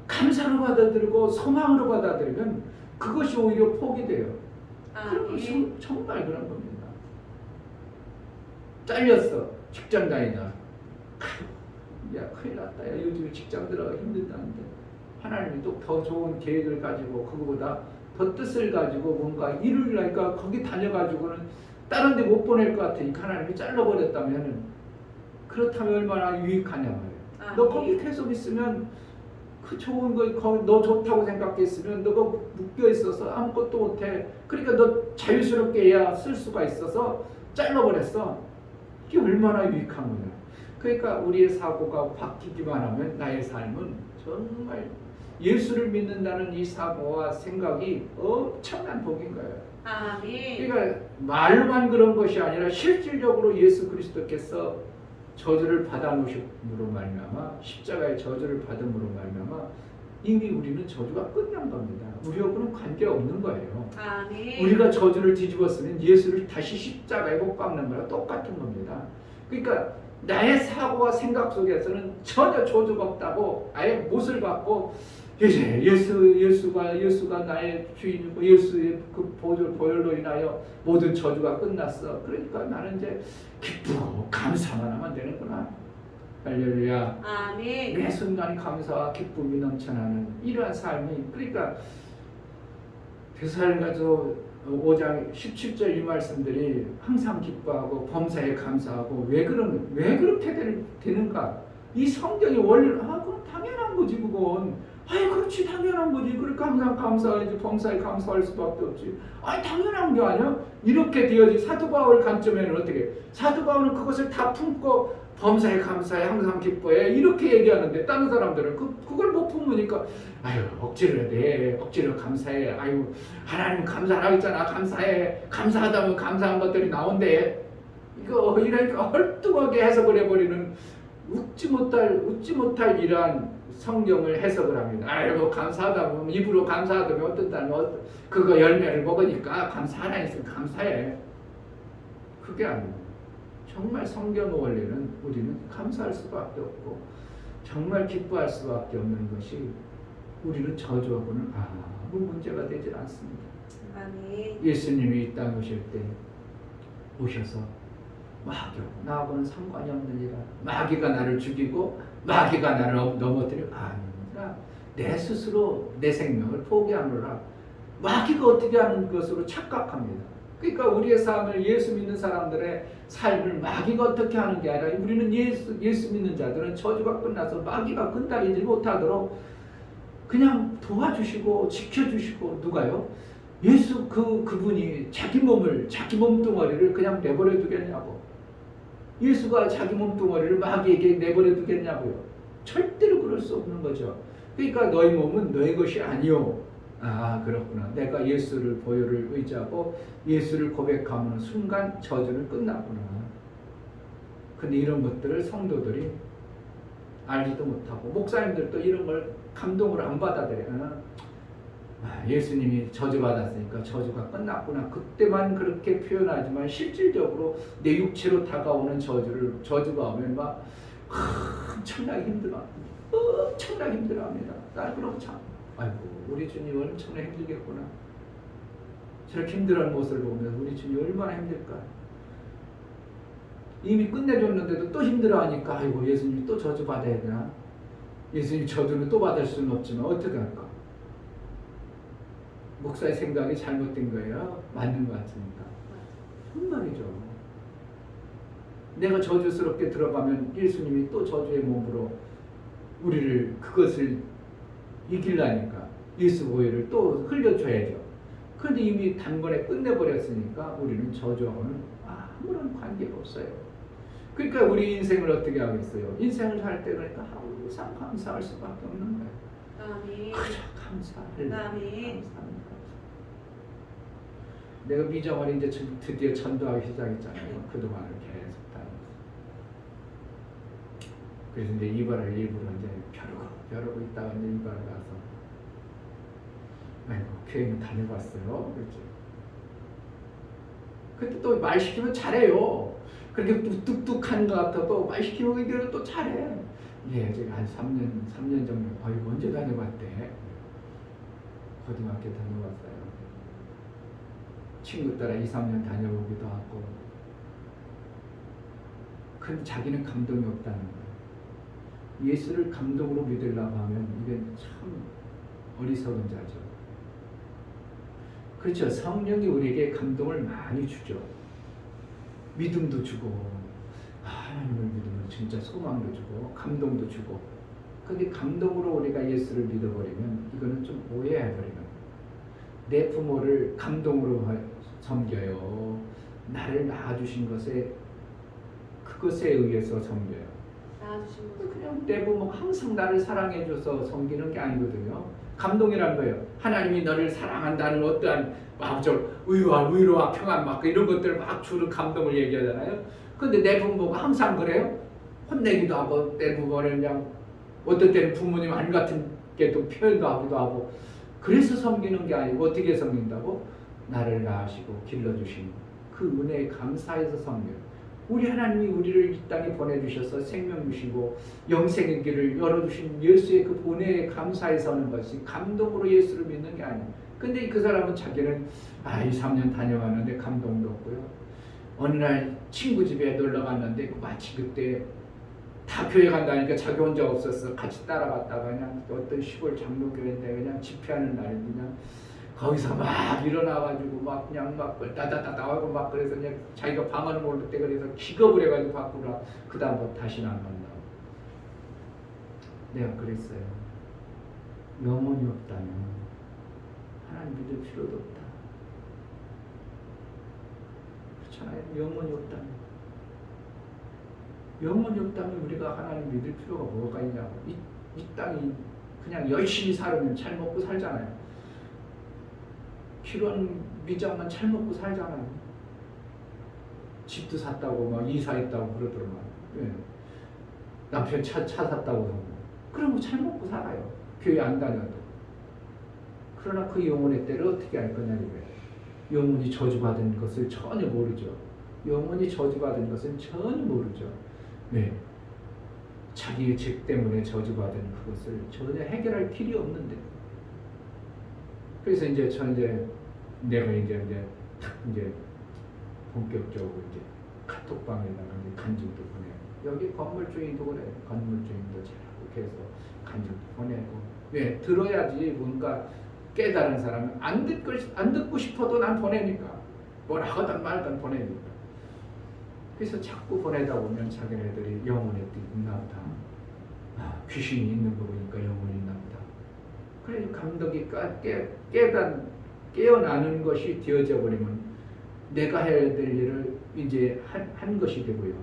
감사로 받아들이고 소망으로 받아들이면 그것이 오히려 폭이 돼요. 그런 것이 정말 그런 겁니다. 잘렸어. 직장 다니다. 야 큰일 났다. 야 요즘 직장 들어가기 힘들다는데 하나님이 또 더 좋은 계획을 가지고 그거보다 더 뜻을 가지고 뭔가 일을 하니까 거기 다녀가지고는 다른 데 못 보낼 것 같으니까 하나님이 잘라버렸다면 그렇다면 얼마나 유익하냐 말이에요. 너 거기 계속 있으면 그 좋은 거 너 좋다고 생각했으면 너가 묶여 있어서 아무것도 못해. 그러니까 너 자유스럽게 해야 쓸 수가 있어서 잘라버렸어. 이게 얼마나 유익한 거냐. 그러니까 우리의 사고가 바뀌기만 하면 나의 삶은 정말 예수를 믿는다는 이 사고와 생각이 엄청난 복인 거예요. 아멘. 그러니까 말로만 그런 것이 아니라 실질적으로 예수 그리스도께서 저주를 받아놓으심으로 말미암아 십자가의 저주를 받음으로 말미암아 이미 우리는 저주가 끝난 겁니다. 우리하고는 관계없는 거예요. 아멘. 우리가 저주를 뒤집었으면 예수를 다시 십자가에 못 박는 거랑 똑같은 겁니다. 그러니까 나의 사고와 생각 속에서는 전혀 저주가 없다고 아예 못을 받고 이제 예수가 나의 주인이고 예수의 그 보혈로 인하여 모든 저주가 끝났어. 그러니까 나는 이제 기쁘고 감사만 하면 되는구나. 할렐루야. 아멘. 매 순간이 감사와 기쁨이 넘쳐나는 이러한 삶이. 그러니까 데살로니가서 5장 17절 이 말씀들이 항상 기뻐하고 범사에 감사하고 왜 그렇게 되는가? 이 성경의 원리를 그럼 당연한 거지 그건. 아이 그렇지 당연한 거지. 그러니까 항상 감사해야지. 범사에 감사할 수밖에 없지. 아니 당연한 게 아니야. 이렇게 되어지. 사도 바울 관점에는 어떻게? 사도 바울은 그것을 다 품고 범사에 감사해 항상 기뻐해 이렇게 얘기하는데 다른 사람들은 그걸 못 품으니까 아유 억지로 해야 돼. 억지로 감사해. 아유 하나님 감사라고 했잖아. 감사해. 감사하다 보면 감사한 것들이 나온대. 이거 이러니까 헐뚱하게 해석을 해버리는 웃지 못할 이러한 성경을 해석을 합니다. 아이고 감사하다 보면 입으로 감사하다 보면 어떤다는 그거 열매를 먹으니까 감사하나 했으면 감사해. 그게 아니고 정말 성경 원리는 우리는 감사할 수밖에 없고 정말 기뻐할 수밖에 없는 것이 우리는 저주하고는 아무 문제가 되질 않습니다. 아멘. 예수님이 이 땅에 오실 때 오셔서 나하고는 상관이 없느니라. 마귀가 나를 죽이고 마귀가 나를 넘어뜨리고 아니라 내 스스로 내 생명을 포기하노라. 마귀가 어떻게 하는 것으로 착각합니다. 그러니까 우리의 삶을 예수 믿는 사람들의 삶을 마귀가 어떻게 하는 게 아니라 우리는 예수 믿는 자들은 저주가 끝나서 마귀가 건드리지 못하도록 그냥 도와주시고 지켜주시고 누가요? 예수 그분이 자기 몸뚱어리를 그냥 내버려 두겠냐고. 예수가 자기 몸뚱어리를 마귀에게 내버려 두겠냐고요. 절대로 그럴 수 없는 거죠. 그러니까 너희 몸은 너희 것이 아니요. 그렇구나. 내가 예수를 보혈을 의지하고 예수를 고백하는 순간 저주는 끝났구나. 근데 이런 것들을 성도들이 알지도 못하고 목사님들도 이런 걸 감동으로 안 받아들여요. 예수님이 저주받았으니까 저주가 끝났구나. 그때만 그렇게 표현하지만 실질적으로 내 육체로 다가오는 저주가 오면 막 엄청나게 힘들어합니다. 나 그럼 참 아이고 우리 주님 엄청나게 힘들겠구나. 저렇게 힘들어하는 모습을 보면 우리 주님 얼마나 힘들까. 이미 끝내줬는데도 또 힘들어하니까 아이고 예수님이 또 저주받아야 되나. 예수님 저주는 또 받을 수는 없지만 어떻게 할까. 목사의 생각이 잘못된 거예요? 맞는 것 같습니까? 정말이죠. 내가 저주스럽게 들어가면 예수님이 또 저주의 몸으로 우리를 그것을 이기려니까 예수 보혈을 또 흘려줘야죠. 그런데 이미 단번에 끝내버렸으니까 우리는 저주하고는 아무런 관계가 없어요. 그러니까 우리 인생을 어떻게 하겠어요? 인생을 살 때 그러니까 항상 감사할 수밖에 없는 거예요. 아멘. 그저 감사를. 아멘. 내가 미정을 이제 드디어 전도하기 시작했잖아요. 그동안을 계속 다니면서. 그래서 이제 이발을 일부러 이제 벼르고 있다가 이제 이발을 가서 아이고 교회는 다녀봤어요. 그렇죠. 그때 또 말 시키면 잘해요. 그렇게 뚝뚝뚝한 것 같아도 말 시키면 이대로 또 잘해. 예, 제가 한 3년 정도. 아이고 언제 다녀봤대? 고등학교 다녀봤어요. 친구 따라 2-3년 다녀보기도 하고. 근데 자기는 감동이 없다는 거예요. 예수를 감동으로 믿으려고 하면 이게 참 어리석은 자죠. 그렇죠. 성령이 우리에게 감동을 많이 주죠. 믿음도 주고 하나님을 믿으면 진짜 소망도 주고 감동도 주고. 근데 감동으로 우리가 예수를 믿어버리면 이거는 좀 오해해버리는. 내 부모를 감동으로 섬겨요. 나를 낳아주신 그것에 의해서 섬겨요. 그냥 내 부모가 항상 나를 사랑해줘서 섬기는 게 아니거든요. 감동이란 거예요. 하나님이 너를 사랑한다는 어떠한 마음적 위로와 평안 막 이런 것들을 막 주는 감동을 얘기하잖아요. 근데 내 부모가 항상 그래요? 혼내기도 하고 내 부모를 그냥 어떨 때는 부모님 안 같은 게 또 표현도 하기도 하고. 그래서 섬기는 게 아니고 어떻게 섬긴다고? 나를 낳으시고 길러주신 그 은혜에 감사해서 섬겨요. 우리 하나님이 우리를 이 땅에 보내주셔서 생명 주시고 영생의 길을 열어주신 예수의 그 은혜에 감사해서 하는 것이 감동으로 예수를 믿는 게 아니에요. 근데 그 사람은 자기는 2-3년 다녀왔는데 감동도 없고요. 어느 날 친구 집에 놀러 갔는데 마치 그때 다 교회 간다니까 자기 혼자 없었어. 같이 따라갔다가 그냥 어떤 시골 장로교회인데 그냥 집회하는 날에 그냥 거기서 막 일어나가지고 막 그냥 막 따다다다 하고 막 그래서 그냥 자기가 방언을 모를 때 그래서 기겁을 해가지고 바꾸라. 그 다음부터 다시는 안 간다고. 내가 그랬어요. 영혼이 없다면 하나님 믿을 필요도 없다. 그렇잖아요. 영혼이 없다면 우리가 하나님 믿을 필요가 뭐가 있냐고. 이 땅이 그냥 열심히 살으면 잘 먹고 살잖아요. 필요한 미장만 잘 먹고 살잖아요. 집도 샀다고 막 이사했다고 그러더만. 예. 남편 차 샀다고 하고. 그러면 잘 먹고 살아요. 교회 안 다녀도. 그러나 그 영혼의 때를 어떻게 할 거냐 이거예요. 영혼이 저주받은 것을 전혀 모르죠. 영혼이 저주받은 것은 전혀 모르죠. 네. 자기의 죄 때문에 저주받은 그것을 전혀 해결할 길이 없는데. 그래서 이제 내가 이제 본격적으로 이제 카톡방에다가 이제 간증도 보내고, 여기 건물주인도 그래. 건물주인도 잘하고 계속 간증도 보내고. 왜? 들어야지 뭔가 깨달은 사람은 안 듣고 싶어도 난 보내니까. 뭘 하든 말든 보내니까. 그래서 자꾸 보내다 보면 자기네들이 영혼의 뜻이 있나 보다. 귀신이 있는 거 보니까 영혼이 있나 보다. 그래 감독이 깨어나는 것이 되어져 버리면 내가 해야 될 일을 이제 한 것이 되고요.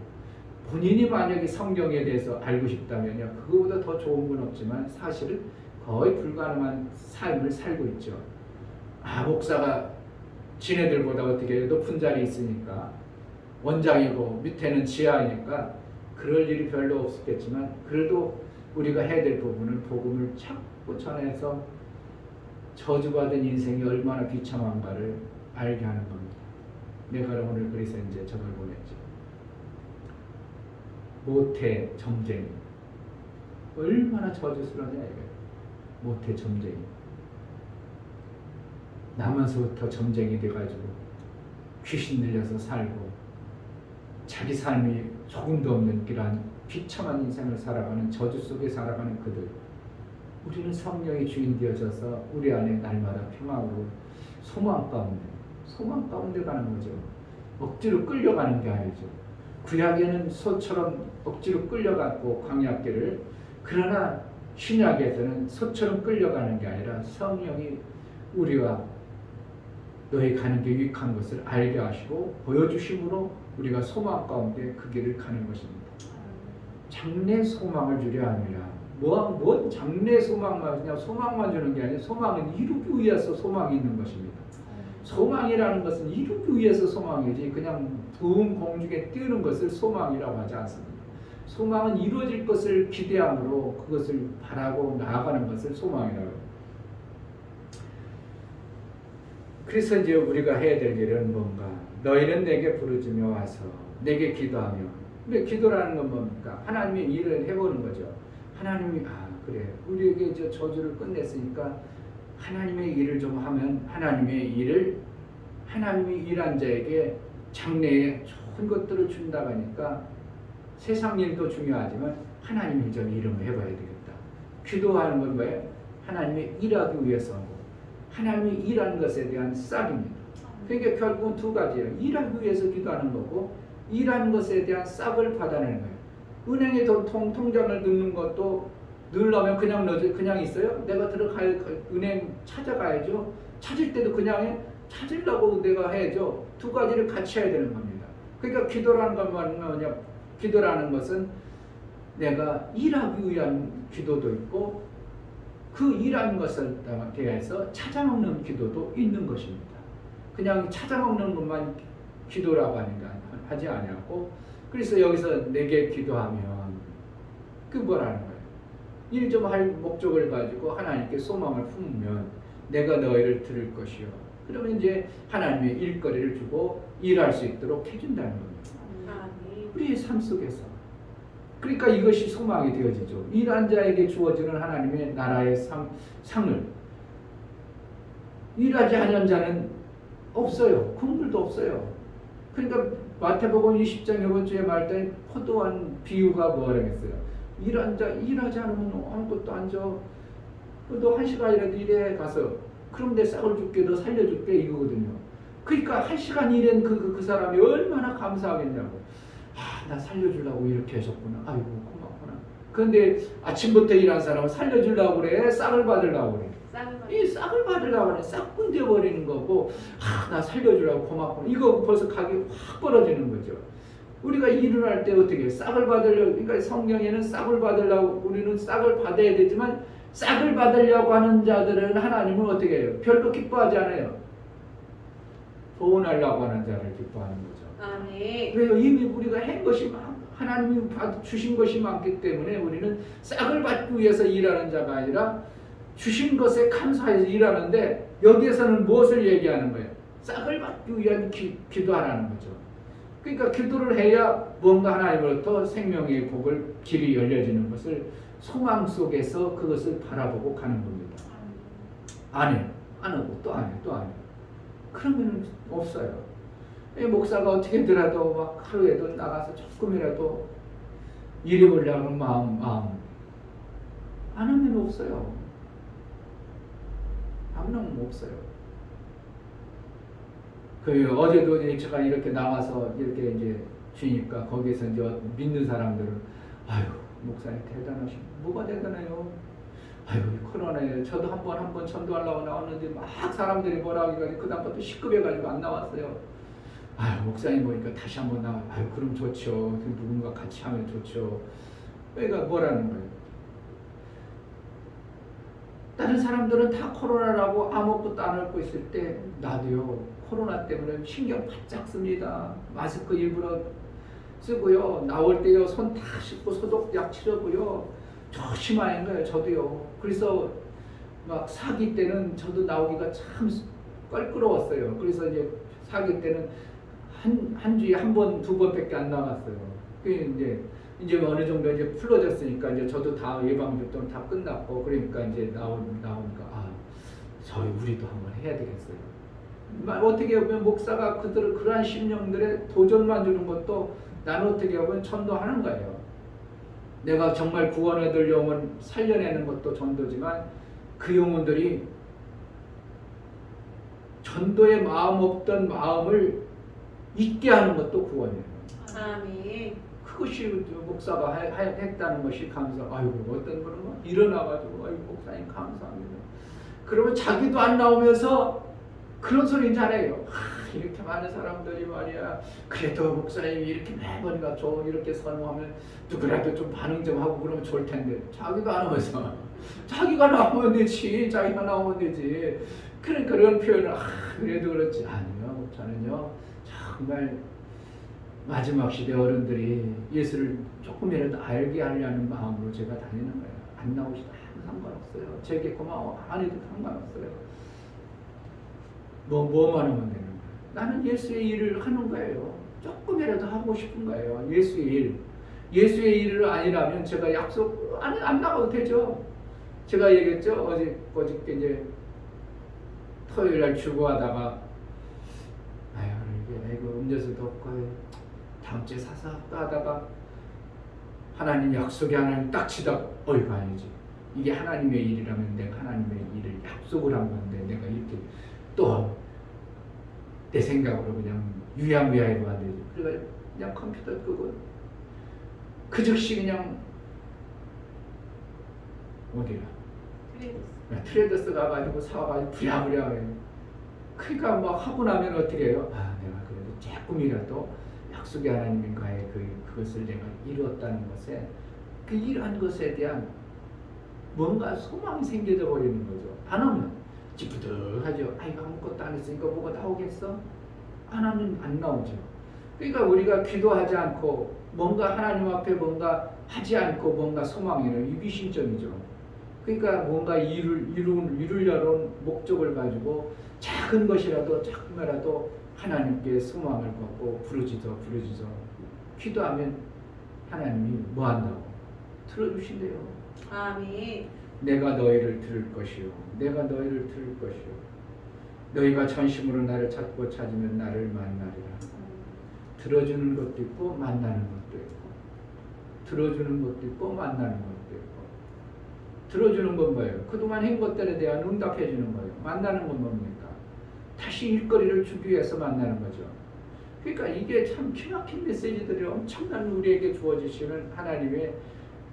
본인이 만약에 성경에 대해서 알고 싶다면요, 그거보다 더 좋은 건 없지만 사실은 거의 불가능한 삶을 살고 있죠. 목사가 지네들보다 어떻게 높은 자리에 있으니까 원장이고 밑에는 지하이니까 그럴 일이 별로 없었겠지만, 그래도 우리가 해야 될 부분은 복음을 자꾸 전해서 저주받은 인생이 얼마나 비참한가를 알게 하는 겁니다. 내가 오늘 그래서 이제 저걸 보냈죠. 모태 점쟁이. 얼마나 저주스러우냐 이거예요. 모태 점쟁이. 나면서부터 점쟁이 돼가지고 귀신 들려서 살고 자기 삶이 조금도 없는 이런 비참한 인생을 살아가는, 저주 속에 살아가는 그들. 우리는 성령의 주인 되어져서 우리 안에 날마다 평화로 소망 가운데 가는 거죠. 억지로 끌려가는 게 아니죠. 구약에는 소처럼 억지로 끌려갔고 광야길을, 그러나 신약에서는 소처럼 끌려가는 게 아니라 성령이 우리가 너희 가는 게 유익한 것을 알게 하시고 보여주심으로 우리가 소망 가운데 그 길을 가는 것입니다. 장래 소망을 주려 함이라. 뭔 장래 소망만 그냥 소망만 주는 게 아니라 소망은 이루기 위해서 소망이 있는 것입니다. 소망이라는 것은 이루기 위해서 소망이지 그냥 부흥 공중에 띄우는 것을 소망이라고 하지 않습니다. 소망은 이루어질 것을 기대함으로 그것을 바라고 나아가는 것을 소망이라고 해요. 그래서 이제 우리가 해야 될 일은 뭔가, 너희는 내게 부르짖며 와서 내게 기도하며. 근데 기도라는 건 뭡니까? 하나님의 일을 해보는 거죠. 하나님이 그래 우리에게 저 저주를 끝냈으니까 하나님의 일을 좀 하면 하나님의 일을, 하나님이 일한 자에게 장래에 좋은 것들을 준다고 하니까 세상 일도 중요하지만 하나님 일 좀 이름을 해봐야 되겠다. 기도하는 건 뭐예요? 하나님의 일하기 위해서 하고 하나님이 일하는 것에 대한 싹입니다. 그러니까 결국은 두 가지예요. 일하기 위해서 기도하는 거고 일하는 것에 대한 싹을 받아내는 거예요. 은행에 통장을 넣는 것도 넣으려면 그냥 있어요? 내가 들어가야 은행 찾아가야죠. 찾을 때도 그냥 찾으려고 내가 해야죠. 두 가지를 같이 해야 되는 겁니다. 그러니까 기도라는 건 뭐냐? 기도라는 것은 내가 일하기 위한 기도도 있고 그 일하는 것에 대해서 찾아먹는 기도도 있는 것입니다. 그냥 찾아먹는 것만 기도라고 하지 아니하고, 그래서 여기서 내게 기도하면 그 뭐라는 거예요? 일 좀 할 목적을 가지고 하나님께 소망을 품으면 내가 너희를 들을 것이요. 그러면 이제 하나님의 일거리를 주고 일할 수 있도록 해준다는 겁니다. 우리의 삶 속에서. 그러니까 이것이 소망이 되어지죠. 일한 자에게 주어지는 하나님의 나라의 상을 일하지 않은 자는 없어요. 국물도 없어요. 그러니까 마태복음 20장 이번 주에 말때 포도원 비유가 뭐라 했어요? 일하지 않으면 아무것도 안 줘. 너 1시간이라도 일해 가서 그럼 내 싹을 줄게, 너 살려줄게 이거거든요. 그러니까 1시간 일한 그 사람이 얼마나 감사하겠냐고. 나 살려주려고 이렇게 하셨구나. 아이고 고맙구나. 그런데 아침부터 일한 사람을 살려주려고 그래? 싹을 받으려고 그래? 쌍을 이 싹을 받으려고 하는 싹 끊겨버리는 거고, 나 살려주라고 고맙구나. 이거 벌써 각이 확 벌어지는 거죠. 우리가 일을 할 때 어떻게 해요? 싹을 받으려고, 그러니까 성경에는 싹을 받으려고, 우리는 싹을 받아야 되지만 싹을 받으려고 하는 자들은 하나님은 어떻게 해요? 별로 기뻐하지 않아요. 보온하려고 하는 자를 기뻐하는 거죠. 아멘. 그래요. 이미 우리가 한 것이 하나님이 주신 것이 많기 때문에 우리는 싹을 받기 위해서 일하는 자가 아니라 주신 것에 감사해서 일하는데, 여기에서는 무엇을 얘기하는 거예요? 싹을 받기 위한 기도하라는 거죠. 그러니까 기도를 해야 뭔가 하나님으로부터 생명의 복을 길이 열려지는 것을 소망 속에서 그것을 바라보고 가는 겁니다. 안 해요. 안 하고 또 안 해요. 또 안 해요. 그러면 없어요. 이 목사가 어떻게더라도 막 하루에도 나가서 조금이라도 일해 보려는 마음 안 하면 없어요. 안 하면 없어요. 그 어제도 이제 제가 이렇게 나와서 이렇게 이제 쉬니까 거기에서 이제 믿는 사람들은 아유 목사님 대단하시. 뭐가 대단해요? 아유 코로나에 저도 한 번 전도하려고 나왔는데 막 사람들이 뭐라고 해가지고 그 다음부터 시급해가지고 안 나왔어요. 아유 목사님 보니까 다시 한번 나와. 아유 그럼 좋죠. 누군가 같이 하면 좋죠. 그러니까 뭐라는 거예요? 다른 사람들은 다 코로나라고 아무것도 안 앓고 있을 때 나도요 코로나 때문에 신경 바짝 씁니다. 마스크 일부러 쓰고요. 나올 때요 손 다 씻고 소독약 치르고요. 조심하는 거예요. 저도요. 그래서 막 사기 때는 저도 나오기가 참 껄끄러웠어요. 그래서 이제 사기 때는 한 주에 한 번, 두 번밖에 안 나갔어요. 그 이제 어느 정도 이제 풀어졌으니까 이제 저도 다 예방접종 다 끝났고 그러니까 이제 나오니까 저희 우리도 한번 해야 되겠어요. 어떻게 보면 목사가 그러한 심령들의 도전만 주는 것도 나는 어떻게 보면 전도하는 거예요. 내가 정말 구원해줄 영혼 살려내는 것도 전도지만 그 영혼들이 전도의 마음 없던 마음을 잊게 하는 것도 구원이에요. 아멘. 그것이 목사가 했다는 것이 감사. 아이고 어떤 분은 막 일어나가지고 아이고 목사님 감사합니다. 그러면 자기도 안 나오면서 그런 소리 잘해요. 이렇게 많은 사람들이 말이야. 그래도 목사님이 이렇게 매번 이렇게 선호하면 누구라도 좀 반응 좀 하고 그러면 좋을 텐데 자기도 안 오면서 자기가 나오면 되지. 자기가 나오면 되지. 그러니까 그런 표현을 그래도 그렇지. 아니요. 저는요 정말 마지막 시대 어른들이 예수를 조금이라도 알게 하려는 마음으로 제가 다니는 거예요. 안 나오시다 상관없어요. 제게 고마워 안 해도 상관없어요. 뭐만 하면 되는 거예요. 나는 예수의 일을 하는 거예요. 조금이라도 하고 싶은 거예요. 예수의 일. 예수의 일을 아니라면 제가 약속 안 나가도 되죠. 제가 얘기했죠. 어저께 이제 토요일 날 출고하다가 이거 음료수도 없고 다음 주에 사서 하다가 하나님 약속이 하나님 딱 치다 이거 아니지. 이게 하나님의 일이라면 내가 하나님의 일을 약속을 한 건데 내가 이렇게 또 내 생각으로 그냥 유야무야해도 안 되지. 그러니까 그냥 컴퓨터 끄고 그 즉시 그냥 어디라 트레이더스 가가지고 사와가지고 부랴부랴 해요. 그러니까 막 하고 나면 어떻게 해요? 내가 그래도 조금이라도 약속의 하나님과의 그것을 내가 이루었다는 것에 그 일한 것에 대한 뭔가 소망이 생겨져 버리는 거죠. 안 하면 찌뿌듯하죠. 이거 아무것도 안 했으니까 뭐가 나오겠어? 안 하면 안 나오죠. 그러니까 우리가 기도하지 않고 뭔가 하나님 앞에 뭔가 하지 않고 뭔가 소망이는 위기심정이죠. 그러니까 뭔가 이루려는 목적을 가지고 작은 것이라도 조금이라도 하나님께 소망을 갖고 부르짖어 기도하면 하나님이 뭐 한다고? 들어주신대요. 아멘. 내가 너희를 들을 것이요. 내가 너희를 들을 것이요. 너희가 전심으로 나를 찾고 찾으면 나를 만나리라. 들어주는 것도 있고 만나는 것도 있고 들어주는 것도 있고 만나는 것도 있고 들어주는 건 뭐예요? 그동안 한 것들에 대한 응답해 주는 거예요. 만나는 건 뭡니까? 다시 일거리를 주기 위해서 만나는 거죠. 그러니까 이게 참 기막힌 메시지들이 엄청난 우리에게 주어지시는 하나님의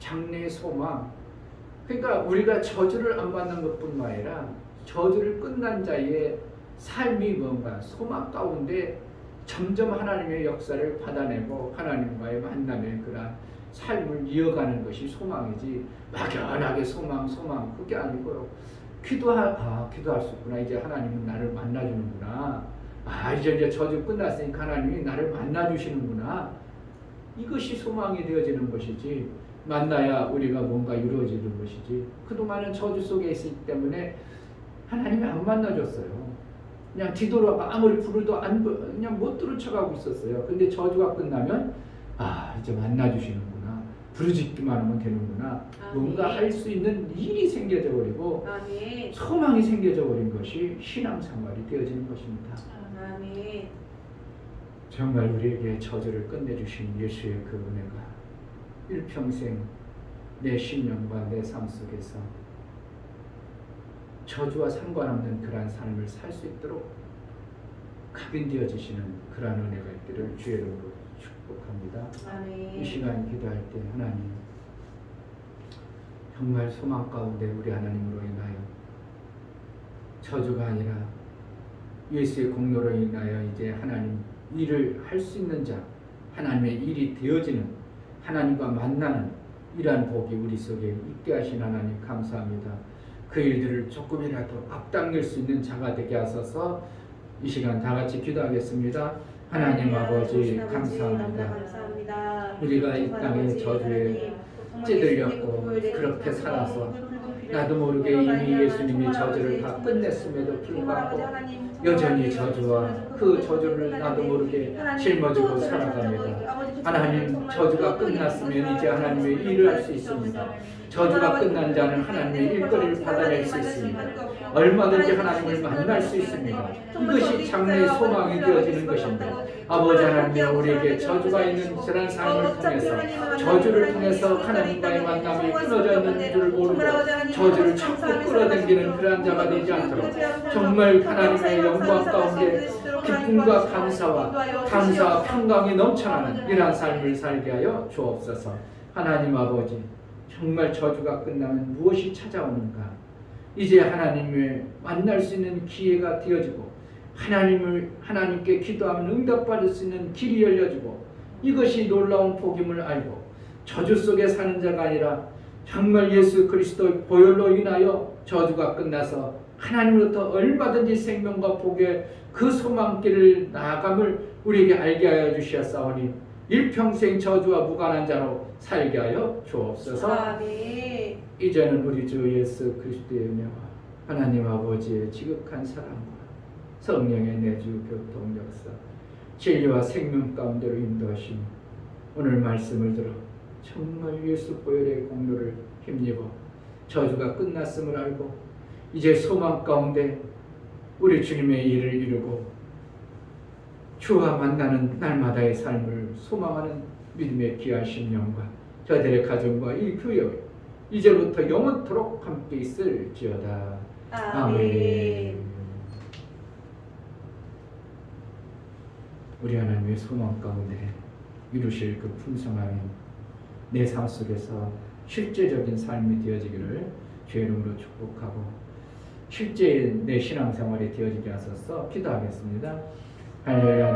장래의 소망. 그러니까 우리가 저주를 안 받는 것뿐만 아니라 저주를 끝난 자의 삶이 뭔가 소망 가운데 점점 하나님의 역사를 받아내고 하나님과의 만남의 그런 삶을 이어가는 것이 소망이지, 막연하게 소망 그게 아니고요. 기도할 수 있구나. 이제 하나님은 나를 만나주는구나. 이제 저주 끝났으니까 하나님이 나를 만나주시는구나. 이것이 소망이 되어지는 것이지, 만나야 우리가 뭔가 이루어지는 것이지, 그동안은 저주 속에 있기 때문에 하나님이 안 만나줬어요. 그냥 뒤돌아가 아무리 부르도 그냥 못 들은 척하고 있었어요. 근데 저주가 끝나면 이제 만나주시는구나. 부르짖기만 하면 되는구나. 뭔가 할 수 있는 일이 생겨져 버리고 아멘. 소망이 생겨져 버린 것이 신앙생활이 되어지는 것입니다. 아멘. 정말 우리에게 저주를 끝내주신 예수의 그 은혜가 일평생 내 심령과 내 삶 속에서 저주와 상관없는 그러한 삶을 살 수 있도록 각인되어지시는 그러한 은혜가 있기를 주의 이름으로 축복합니다. 이 아멘. 시간 기도할 때 하나님, 정말 소망 가운데 우리 하나님으로 인하여 저주가 아니라 예수의 공로로 인하여 이제 하나님 일을 할 수 있는 자, 하나님의 일이 되어지는, 하나님과 만나는 이러한 복이 우리 속에 있게 하신 하나님 감사합니다. 그 일들을 조금이라도 앞당길 수 있는 자가 되게 하소서. 이 시간 다 같이 기도하겠습니다. 하나님 아버지 감사합니다. 우리가 이 땅의 저주에 찌들렸고 그렇게 살아서 나도 모르게 이미 예수님이 저주를 다 끝냈음에도 불구하고 여전히 저주와 그 저주를 나도 모르게 짊어지고 살아갑니다. 하나님, 저주가 끝났으면 이제 하나님의 일을 할 수 있습니다. 저주가 끝난 자는 하나님의 일거리를 받아낼 수 있습니다. 얼마든지 하나님을 만날 수 있습니다. 이것이 장래의 소망이 되어지는 것입니다. 아버지 하나님, 우리에게 저주가 있는 지난 삶을 통해서, 저주를 통해서 하나님과의 만남이 끊어져 있는 줄 모르고 저주를 자꾸 끌어당기는 그러한 자가 되지 않도록 정말 하나님의 영광 가운데 기쁨과 감사와 평강이 넘쳐나는 이러한 삶을 살게 하여 주옵소서. 하나님 아버지, 정말 저주가 끝나면 무엇이 찾아오는가? 이제 하나님을 만날 수 있는 기회가 되어지고 하나님께 기도하면 응답받을 수 있는 길이 열려지고, 이것이 놀라운 복임을 알고 저주 속에 사는 자가 아니라 정말 예수 그리스도의 보혈로 인하여 저주가 끝나서 하나님으로부터 얼마든지 생명과 복의 그 소망길을 나아감을 우리에게 알게 하여 주시옵사오니 일평생 저주와 무관한 자로 살게 하여 주옵소서. 아멘. 이제는 우리 주 예수 그리스도의 은혜와 하나님 아버지의 지극한 사랑과 성령의 내주 교통 역사, 진리와 생명 가운데로 인도하시며 오늘 말씀을 들어 정말 예수 보혈의 공로를 힘입어 저주가 끝났음을 알고 이제 소망 가운데 우리 주님의 일을 이루고 주와 만나는 날마다의 삶을 소망하는 믿음의 귀한 심령과 저들의 가정과 이 교회 이제부터 영원토록 함께 있을지어다. 아멘. 우리 하나님의 소망 가운데 이루실 그 풍성함이 내 삶 속에서 실제적인 삶이 되어지기를 주의 이름으로 축복하고 실제 내 신앙생활이 되어지게 하소서. 기도하겠습니다. 할렐루야.